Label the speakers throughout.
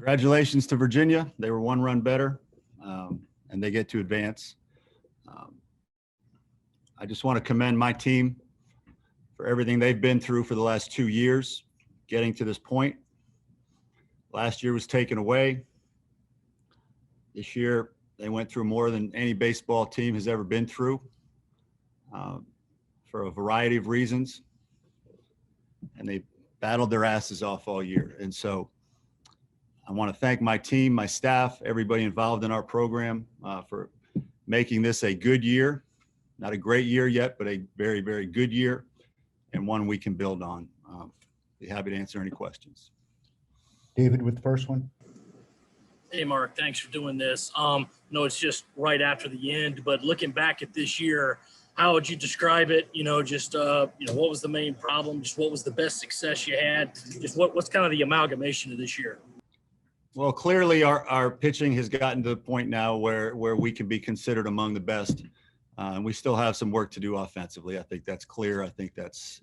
Speaker 1: Congratulations to Virginia. They were one run better, and they get to advance. I just want to commend my team for everything they've been through for the last 2 years, getting to this point. Last year was taken away. This year, they went through more than any baseball team has ever been through for a variety of reasons. And they battled their asses off all year. And so I want to thank my team, my staff, everybody involved in our program for making this a good year. Not a great year yet, but a very, very good year, and one we can build on. Be happy to answer any questions.
Speaker 2: David with the first one.
Speaker 3: Hey, Mark, thanks for doing this. No, it's just right after the end, but looking back at this year, how would you describe it? What was the main problem? Just what was the best success you had? Just what's kind of the amalgamation of this year?
Speaker 1: Well, clearly our pitching has gotten to the point now where we can be considered among the best. And we still have some work to do offensively. I think that's clear. I think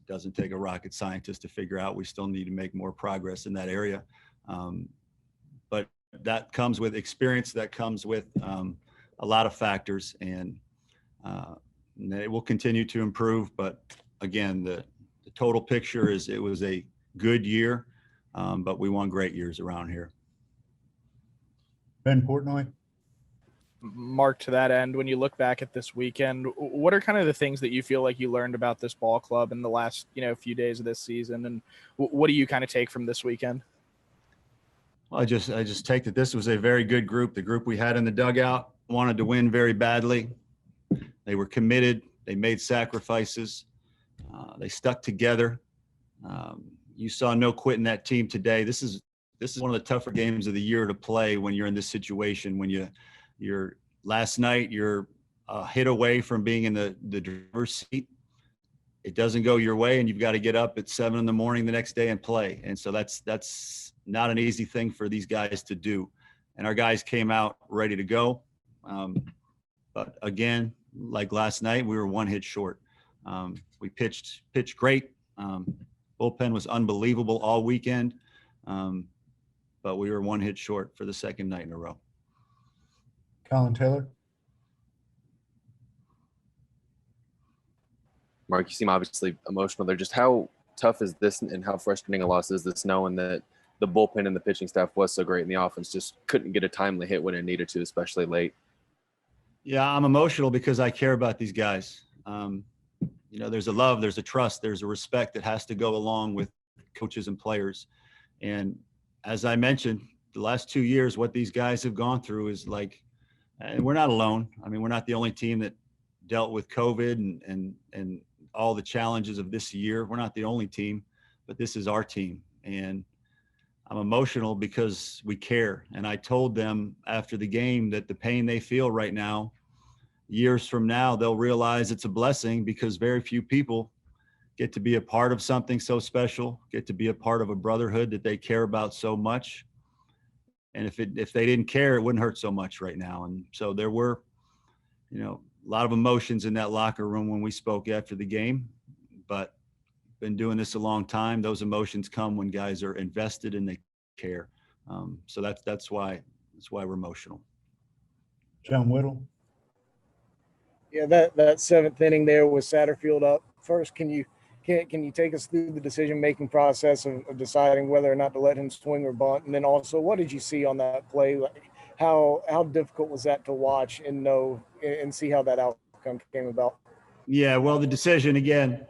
Speaker 1: doesn't take a rocket scientist to figure out. We still need to make more progress in that area. But that comes with experience. That comes with a lot of factors, and it will continue to improve. But again, the total picture is it was a good year, but we won great years around here.
Speaker 2: Ben Portnoy.
Speaker 4: Mark, to that end, when you look back at this weekend, what are kind of the things that you feel like you learned about this ball club in the last, few days of this season, and what do you kind of take from this weekend?
Speaker 1: Well, I just take that this was a very good group. The group we had in the dugout wanted to win very badly. They were committed. They made sacrifices. They stuck together. You saw no quit in that team today. This is one of the tougher games of the year to play when you're in this situation. When you're last night, you're a hit away from being in the driver's seat. It doesn't go your way, and you've got to get up at 7 a.m. the next day and play. And so that's not an easy thing for these guys to do. And our guys came out ready to go. But again, like last night, we were one hit short. We pitched great. Bullpen was unbelievable all weekend. But we were one hit short for the second night in a row.
Speaker 2: Colin Taylor.
Speaker 5: Mark, you seem obviously emotional there. Just how tough is this and how frustrating a loss is this, knowing that the bullpen and the pitching staff was so great and the offense just couldn't get a timely hit when it needed to, especially late?
Speaker 1: Yeah, I'm emotional because I care about these guys. There's a love, there's a trust, there's a respect that has to go along with coaches and players. And as I mentioned, the last 2 years, what these guys have gone through is like, and we're not alone. I mean, we're not the only team that dealt with COVID and all the challenges of this year. We're not the only team, but this is our team. And I'm emotional because we care. And I told them after the game that the pain they feel right now, years from now, they'll realize it's a blessing because very few people get to be a part of something so special, get to be a part of a brotherhood that they care about so much. And if they didn't care, it wouldn't hurt so much right now. And so there were, a lot of emotions in that locker room when we spoke after the game, but been doing this a long time. Those emotions come when guys are invested and they care. So that's why we're emotional.
Speaker 2: John Whittle.
Speaker 6: Yeah, that seventh inning there with Satterfield up first. Can you take us through the decision-making process of deciding whether or not to let him swing or bunt? And then also, what did you see on that play? Like, how difficult was that to watch and know and see how that outcome came about?
Speaker 1: Yeah, well, the decision, again,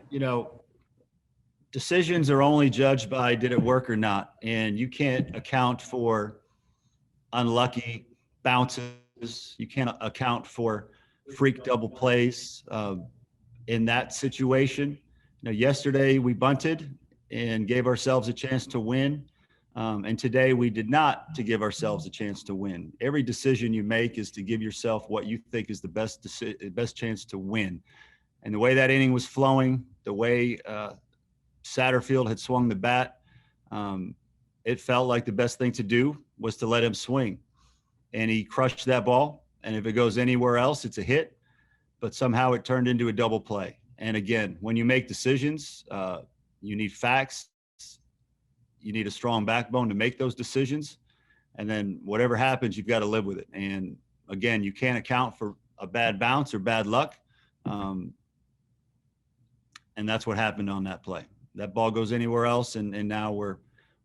Speaker 1: decisions are only judged by did it work or not. And you can't account for unlucky bounces. You can't account for freak double plays in that situation. Yesterday we bunted and gave ourselves a chance to win. And today we did not to give ourselves a chance to win. Every decision you make is to give yourself what you think is the best chance to win. And the way that inning was flowing, the way Satterfield had swung the bat, it felt like the best thing to do was to let him swing. And he crushed that ball. And if it goes anywhere else, it's a hit. But somehow it turned into a double play. And again, when you make decisions, you need facts. You need a strong backbone to make those decisions. And then whatever happens, you've got to live with it. And again, you can't account for a bad bounce or bad luck. And that's what happened on that play. That ball goes anywhere else, and now we're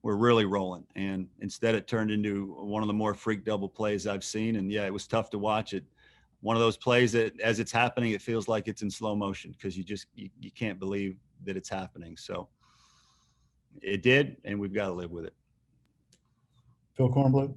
Speaker 1: really rolling. And instead, it turned into one of the more freak double plays I've seen. And yeah, it was tough to watch it. One of those plays that, as it's happening, it feels like it's in slow motion because you can't believe that it's happening. So it did, and we've got to live with it.
Speaker 2: Phil Kornblue.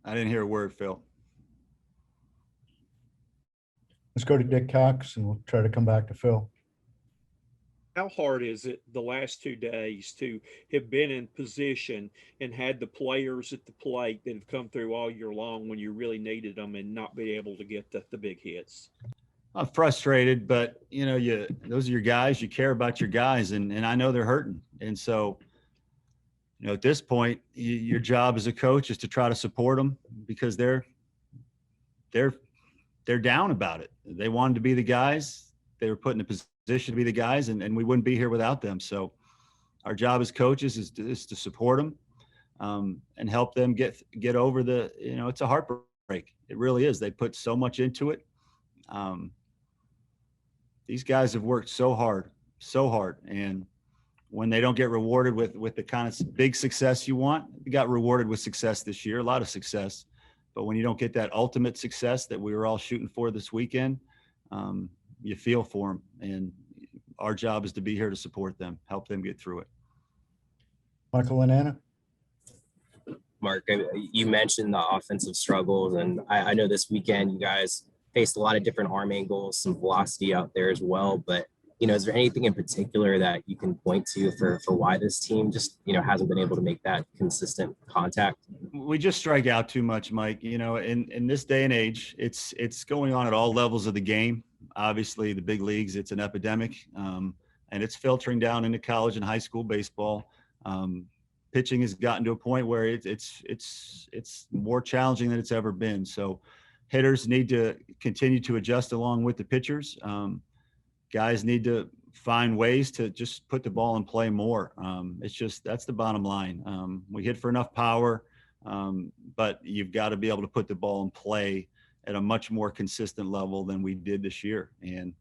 Speaker 1: I didn't hear a word, Phil.
Speaker 2: Let's go to Dick Cox, and we'll try to come back to Phil.
Speaker 7: How hard is it the last 2 days to have been in position and had the players at the plate that have come through all year long when you really needed them and not be able to get the big hits?
Speaker 1: I'm frustrated, but those are your guys. You care about your guys, and I know they're hurting. And so, at this point, your job as a coach is to try to support them because they're down about it. They wanted to be the guys. They were put in a position to be the guys, and we wouldn't be here without them. So our job as coaches is to support them and help them get over the, it's a heartbreak. It really is. They put so much into it. These guys have worked so hard. And when they don't get rewarded with the kind of big success you want, we got rewarded with success this year, a lot of success. But when you don't get that ultimate success that we were all shooting for this weekend, you feel for them. And our job is to be here to support them, help them get through it.
Speaker 2: Michael and Anna.
Speaker 8: Mark, you mentioned the offensive struggles, and I know this weekend you guys faced a lot of different arm angles, some velocity out there as well. But, is there anything in particular that you can point to for why this team just, hasn't been able to make that consistent contact?
Speaker 1: We just strike out too much, Mike. In this day and age, it's going on at all levels of the game. Obviously, the big leagues, it's an epidemic, and it's filtering down into college and high school baseball. Pitching has gotten to a point where it's more challenging than it's ever been. So hitters need to continue to adjust along with the pitchers. Guys need to find ways to just put the ball in play more. That's the bottom line. We hit for enough power, but you've got to be able to put the ball in play at a much more consistent level than we did this year. And,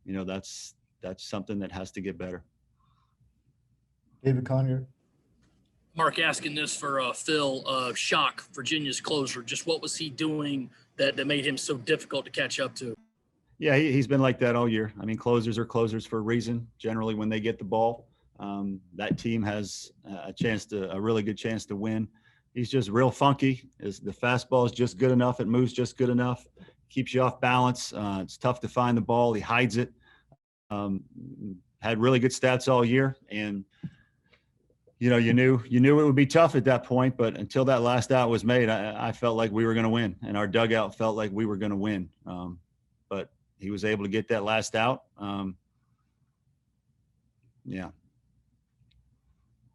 Speaker 1: that's something that has to get better.
Speaker 2: David Conyer.
Speaker 3: Mark, asking this for Phil. Shock, Virginia's closer. Just what was he doing that made him so difficult to catch up to?
Speaker 1: Yeah, he's been like that all year. I mean, closers are closers for a reason. Generally, when they get the ball, that team has a really good chance to win. He's just real funky. The fastball is just good enough. It moves just good enough. Keeps you off balance. It's tough to find the ball. He hides it. Had really good stats all year, and you knew it would be tough at that point. But until that last out was made, I felt like we were going to win, and our dugout felt like we were going to win. But he was able to get that last out. Yeah,